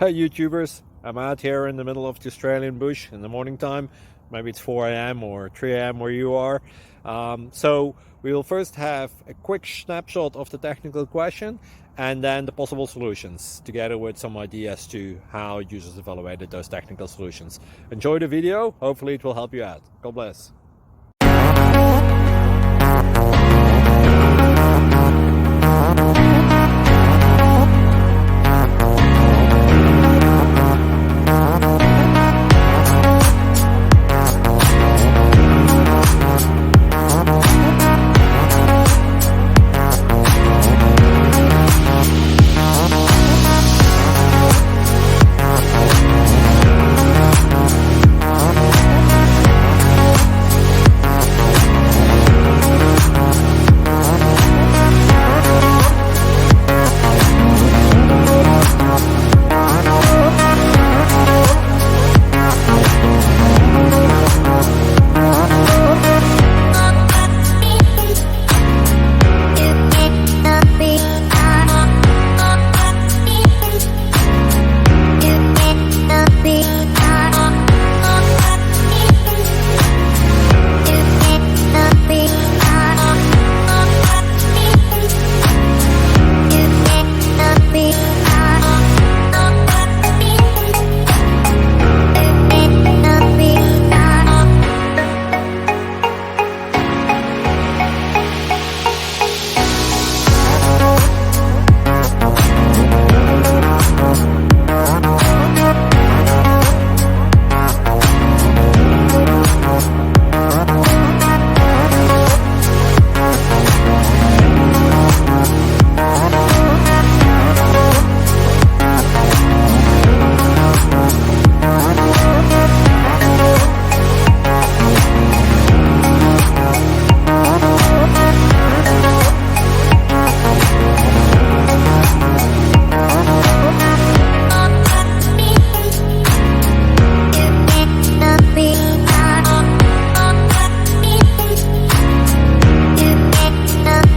Hey YouTubers, I'm out here in the middle of the Australian bush in the morning time. Maybe it's 4 a.m. or 3 a.m. where you are. So we will first have a quick snapshot of the technical question and then the possible solutions, together with some ideas to how users evaluated those technical solutions. Enjoy the video, hopefully it will help you out. God bless.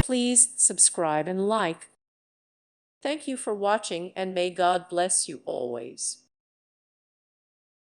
Please subscribe and like. Thank you for watching, and may God bless you always.